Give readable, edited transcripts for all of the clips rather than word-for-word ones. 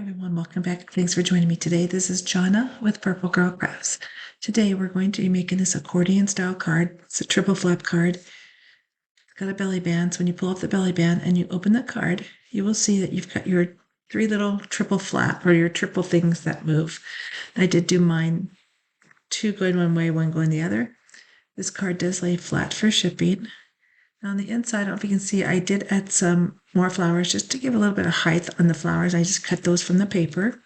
Everyone, welcome back. Thanks for joining me today. This is Jonna with Purple Girl Crafts. Today we're going to be making this accordion style card. It's a triple flap card. It's got a belly band. So when you pull off the belly band and you open the card, you will see that you've got your three little triple flap or your triple things that move. I did do mine, two going one way, one going the other. This card does lay flat for shipping. On the inside, I don't know if you can see, I did add some more flowers just to give a little bit of height on the flowers. I just cut those from the paper,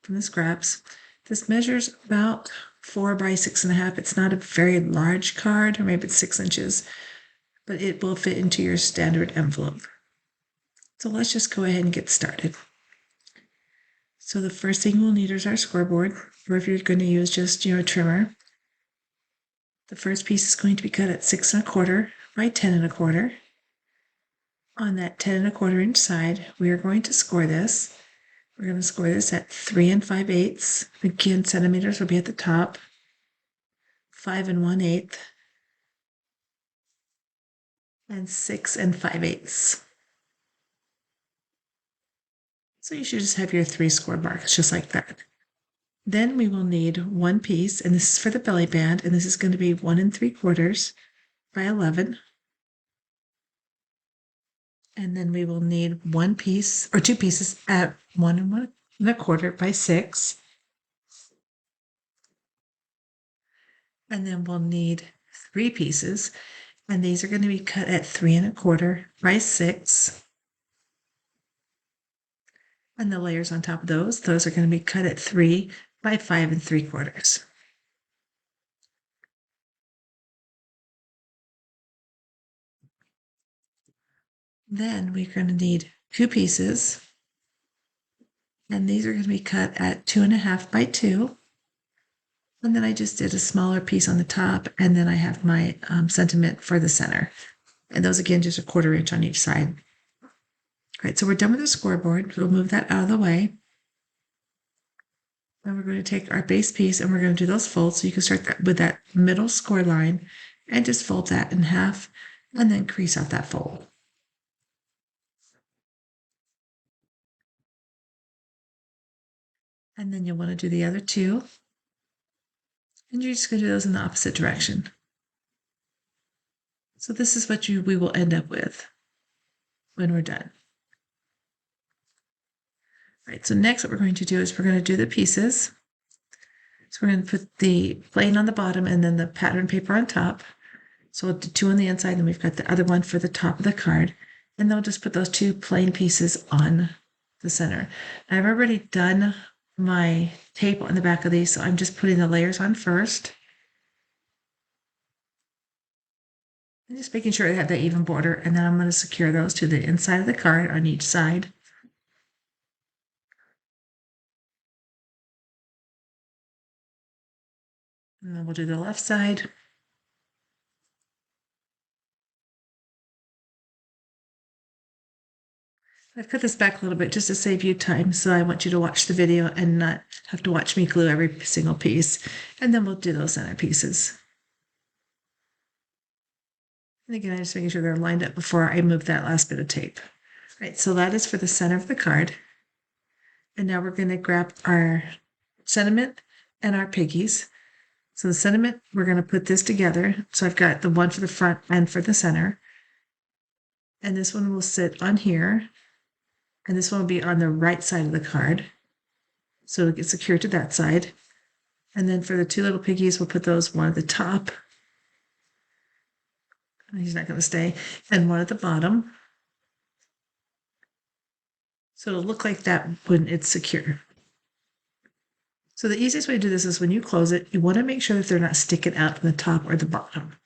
from the scraps. This measures about 4 by 6.5. It's not a very large card, or maybe it's 6 inches, but it will fit into your standard envelope. So let's just go ahead and get started. So the first thing we'll need is our scoreboard, or if you're going to use just, a trimmer. The first piece is going to be cut at 6 1/4 by 10 1/4. On that 10 1/4 inch side, we are going to score this. We're going to score this at 3 5/8. Again, centimeters will be at the top. 5 1/8. And 6 5/8. So you should just have your 3 score marks just like that. Then we will need one piece, and this is for the belly band, and this is going to be 1 3/4 by 11. And then we will need one piece or two pieces at 1 1/4 by 6. And then we'll need 3 pieces, and these are going to be cut at 3 1/4 by 6. And the layers on top of those are going to be cut at 3 by 5 3/4. Then we're going to need 2 pieces, and these are going to be cut at 2 1/2 by 2. And then I just did a smaller piece on the top, and then I have my sentiment for the center. And those, again, just 1/4 inch on each side. All right, so we're done with the scoreboard. We'll move that out of the way. Then we're going to take our base piece, and we're going to do those folds. So you can start with that middle score line and just fold that in half, and then crease out that fold. And then you'll want to do the other 2. And you're just going to do those in the opposite direction. So this is what we will end up with when we're done. All right, so next what we're going to do is we're going to do the pieces. So we're going to put the plain on the bottom and then the pattern paper on top. So we'll do 2 on the inside, and we've got the other one for the top of the card. And then we'll just put those 2 plain pieces on the center. I've already done my tape on the back of these, so I'm just putting the layers on first. And just making sure I have that even border, and then I'm going to secure those to the inside of the card on each side. And then we'll do the left side. I've cut this back a little bit just to save you time, so I want you to watch the video and not have to watch me glue every single piece. And then we'll do those center pieces. And again, I'm just making sure they're lined up before I move that last bit of tape. All right, so that is for the center of the card. And now we're going to grab our sentiment and our piggies. So the sentiment, we're going to put this together. So I've got the one for the front and for the center. And this one will sit on here. And this one will be on the right side of the card. So it'll get secured to that side. And then for the 2 little piggies, we'll put those one at the top. He's not going to stay. And one at the bottom. So it'll look like that when it's secure. So the easiest way to do this is when you close it, you want to make sure that they're not sticking out from the top or the bottom.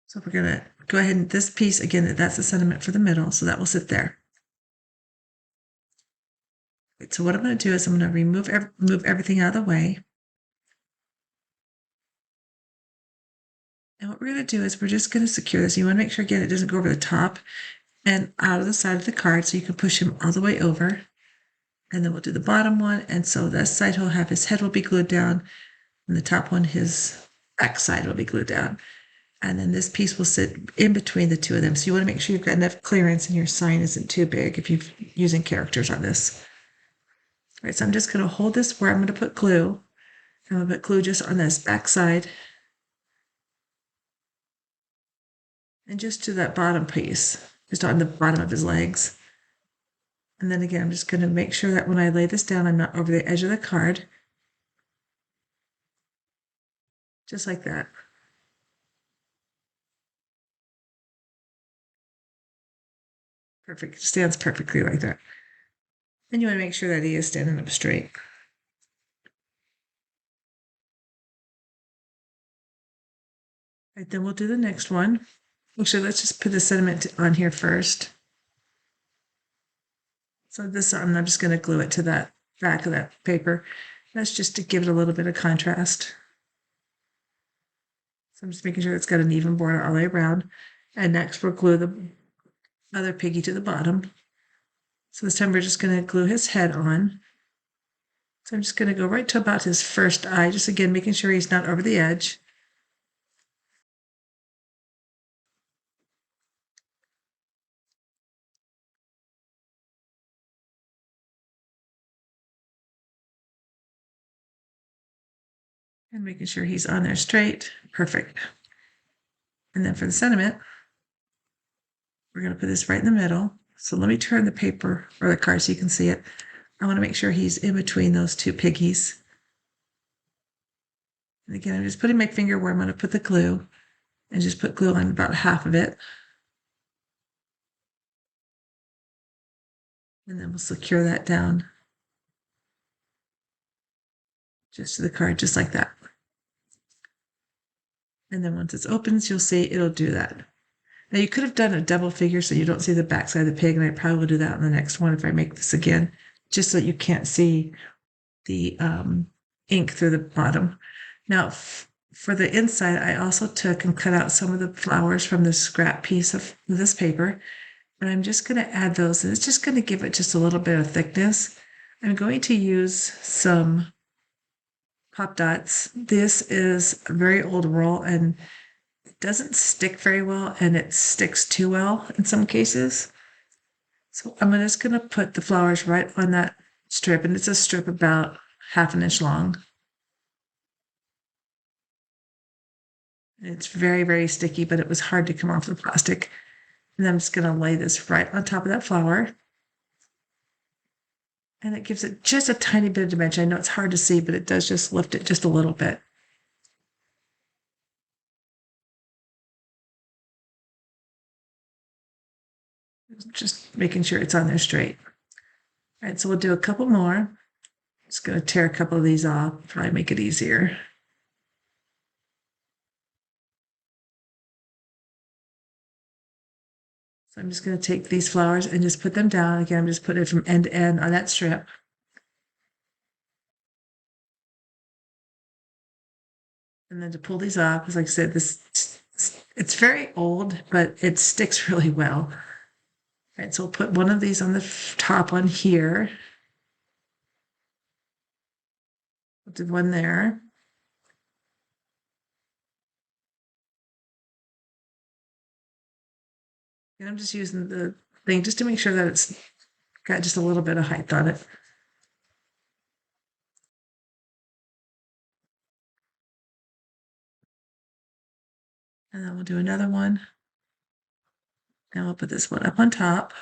So we're going to go ahead and this piece, again, that's the sentiment for the middle, so that will sit there. Right, so what I'm going to do is I'm going to move everything out of the way. And what we're going to do is we're just going to secure this. You want to make sure, again, it doesn't go over the top and out of the side of the card, so you can push him all the way over. And then we'll do the bottom one, and so this side he'll have his head will be glued down, and the top one, his back side will be glued down. And then this piece will sit in between the two of them. So you want to make sure you've got enough clearance and your sign isn't too big if you're using characters on this. All right, so I'm just going to hold this where I'm going to put glue. I'm going to put glue just on this back side. And just to that bottom piece, just on the bottom of his legs. And then again, I'm just going to make sure that when I lay this down, I'm not over the edge of the card. Just like that. Perfect. Stands perfectly like that. And you want to make sure that he is standing up straight. All right, then we'll do the next one. Actually, let's just put the sentiment on here first. So this I'm just going to glue it to that back of that paper. That's just to give it a little bit of contrast. So I'm just making sure it's got an even border all the way around. And next we'll glue the other piggy to the bottom. So this time we're just going to glue his head on. So I'm just going to go right to about his first eye, just again making sure he's not over the edge. And making sure he's on there straight. Perfect. And then for the sentiment, we're going to put this right in the middle. So let me turn the paper or the card so you can see it. I want to make sure he's in between those two piggies. And again, I'm just putting my finger where I'm going to put the glue and just put glue on about half of it. And then we'll secure that down just to the card, just like that. And then once it opens, you'll see it'll do that. Now you could have done a double figure so you don't see the backside of the pig, and I probably will do that on the next one if I make this again, just so you can't see the ink through the bottom. Now for the inside, I also took and cut out some of the flowers from the scrap piece of this paper, and I'm just going to add those, and it's just going to give it just a little bit of thickness. I'm going to use some pop dots. This is a very old roll, and it doesn't stick very well, and it sticks too well in some cases. So I'm just going to put the flowers right on that strip, and it's a strip about 1/2 inch long. It's very, very sticky, but it was hard to come off the plastic. And I'm just going to lay this right on top of that flower. And it gives it just a tiny bit of dimension. I know it's hard to see, but it does just lift it just a little bit. Just making sure it's on there straight. All right, so we'll do a couple more. Just going to tear a couple of these off, try to make it easier. So I'm just going to take these flowers and just put them down. Again, I'm just putting it from end to end on that strip. And then to pull these off, because like I said, it's very old, but it sticks really well. All right, so we'll put one of these on the top on here. We'll do one there. And I'm just using the thing just to make sure that it's got just a little bit of height on it. And then we'll do another one. And we'll put this one up on top.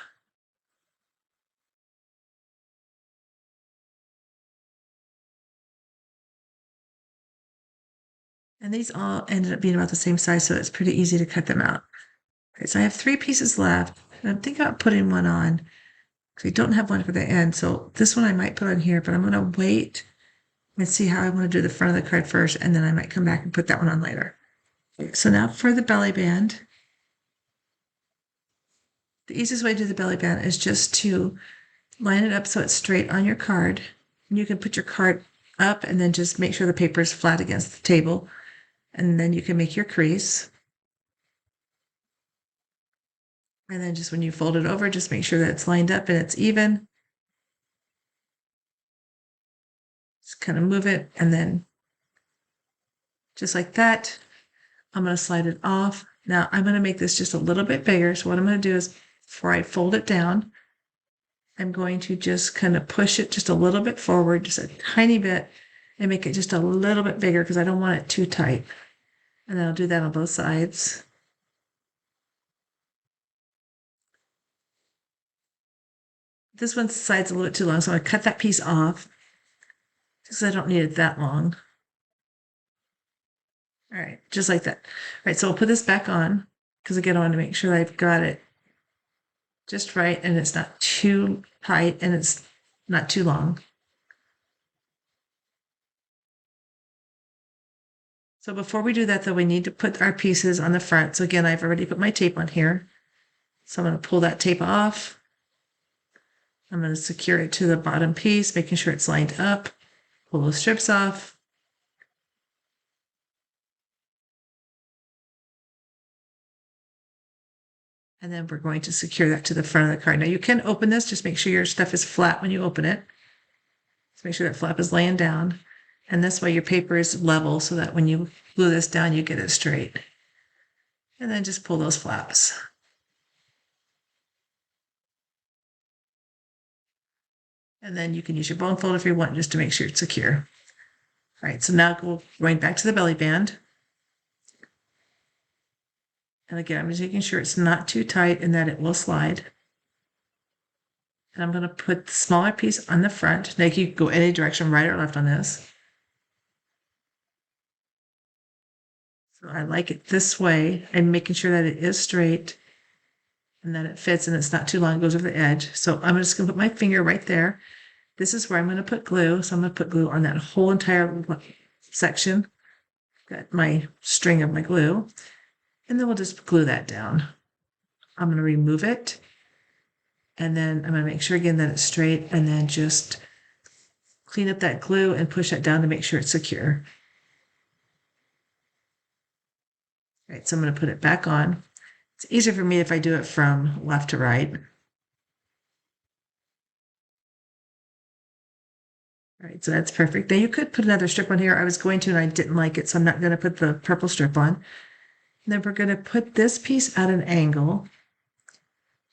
And these all ended up being about the same size, so it's pretty easy to cut them out. Okay, so I have 3 pieces left. And I'm thinking about putting one on because we don't have one for the end. So this one I might put on here, but I'm going to wait and see how I want to do the front of the card first, and then I might come back and put that one on later. Okay, so now for the belly band. The easiest way to do the belly band is just to line it up so it's straight on your card. And you can put your card up and then just make sure the paper is flat against the table. And then you can make your crease. And then just when you fold it over, just make sure that it's lined up and it's even. Just kind of move it, and then just like that. I'm going to slide it off. Now I'm going to make this just a little bit bigger. So what I'm going to do is before I fold it down, I'm going to just kind of push it just a little bit forward, just a tiny bit, and make it just a little bit bigger because I don't want it too tight. And then I'll do that on both sides. This one's side's a little bit too long, so I'm going to cut that piece off because I don't need it that long. All right, just like that. All right, so I'll put this back on because again, I want to make sure I've got it just right and it's not too tight and it's not too long. So before we do that, though, we need to put our pieces on the front. So again, I've already put my tape on here. So I'm going to pull that tape off. I'm going to secure it to the bottom piece, making sure it's lined up. Pull those strips off. And then we're going to secure that to the front of the card. Now you can open this, just make sure your stuff is flat when you open it. So make sure that flap is laying down. And this way your paper is level so that when you glue this down, you get it straight. And then just pull those flaps. And then you can use your bone fold if you want, just to make sure it's secure. All right, so now going back to the belly band. And again, I'm just making sure it's not too tight and that it will slide. And I'm going to put the smaller piece on the front. Now you can go any direction, right or left on this. So I like it this way. I'm making sure that it is straight and that it fits and it's not too long, it goes over the edge. So I'm just going to put my finger right there. This is where I'm going to put glue. So I'm going to put glue on that whole entire section. Got my string of my glue. And then we'll just glue that down. I'm going to remove it. And then I'm going to make sure again that it's straight and then just clean up that glue and push that down to make sure it's secure. All right, so I'm going to put it back on. It's easier for me if I do it from left to right. All right, so that's perfect. Now you could put another strip on here. I was going to and I didn't like it, so I'm not going to put the purple strip on. And then we're going to put this piece at an angle.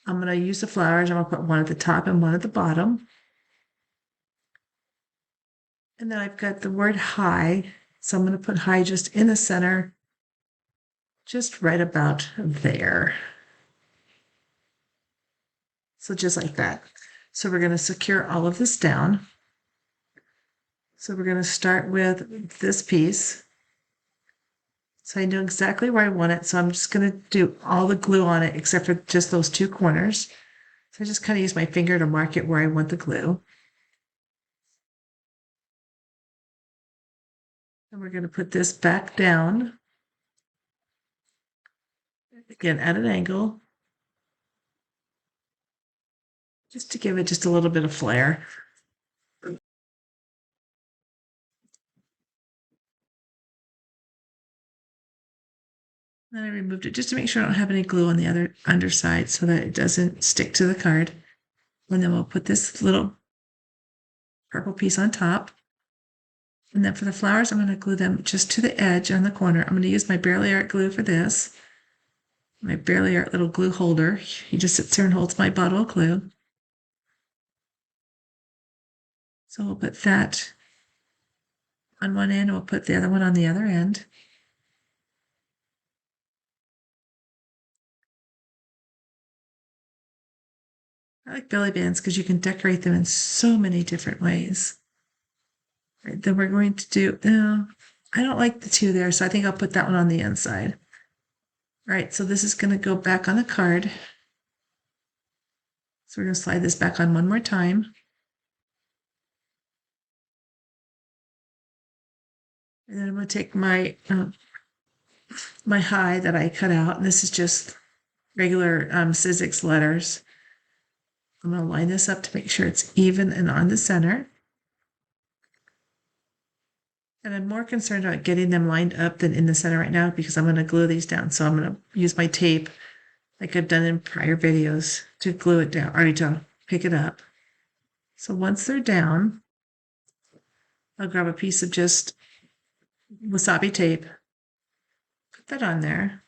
I'm going to use the flowers. I'm going to put one at the top and one at the bottom. And then I've got the word high. So I'm going to put high just in the center, just right about there. So just like that. So we're going to secure all of this down. So we're going to start with this piece. So I know exactly where I want it. So I'm just going to do all the glue on it except for just those two corners. So I just kind of use my finger to mark it where I want the glue. And we're going to put this back down. Again, at an angle. Just to give it just a little bit of flair. Then I removed it just to make sure I don't have any glue on the other underside so that it doesn't stick to the card. And then we'll put this little purple piece on top. And then for the flowers, I'm going to glue them just to the edge on the corner. I'm going to use my Barely Art glue for this. My Barely Art little glue holder. He just sits there and holds my bottle of glue. So we'll put that on one end. We'll put the other one on the other end. I like belly bands because you can decorate them in so many different ways. Right, then we're going to do, I don't like the two there, so I think I'll put that one on the inside. All right, so this is going to go back on the card. So we're going to slide this back on one more time. And then I'm going to take my my high that I cut out, and this is just regular Sizzix letters. I'm going to line this up to make sure it's even and on the center. And I'm more concerned about getting them lined up than in the center right now because I'm going to glue these down. So I'm going to use my tape like I've done in prior videos to glue it down, or to pick it up. So once they're down, I'll grab a piece of just wasabi tape, that on there.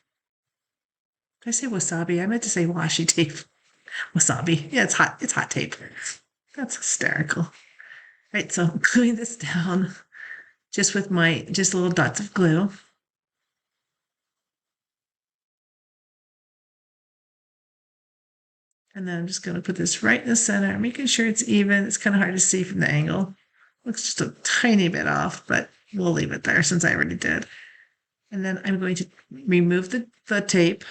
Did I say wasabi? I meant to say washi tape. Wasabi. Yeah, it's hot. It's hot tape. That's hysterical. All right, so I'm gluing this down just with my little dots of glue. And then I'm just going to put this right in the center, making sure it's even. It's kind of hard to see from the angle. Looks just a tiny bit off, but we'll leave it there since I already did. And then I'm going to remove the tape.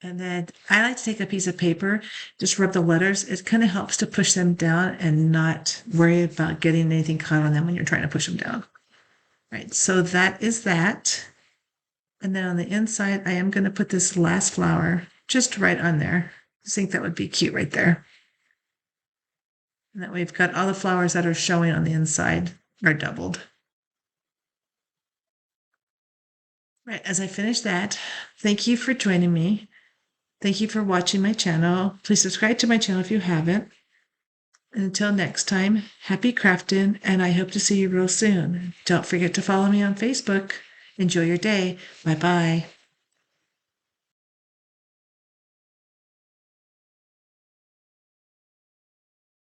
And then I like to take a piece of paper, just rub the letters. It kind of helps to push them down and not worry about getting anything caught on them when you're trying to push them down. Right, so that is that. And then on the inside, I am going to put this last flower just right on there. I think that would be cute right there. And that way we've got all the flowers that are showing on the inside are doubled. Right, as I finish that, thank you for joining me. Thank you for watching my channel. Please subscribe to my channel if you haven't. And until next time, happy crafting, and I hope to see you real soon. Don't forget to follow me on Facebook. Enjoy your day. Bye-bye.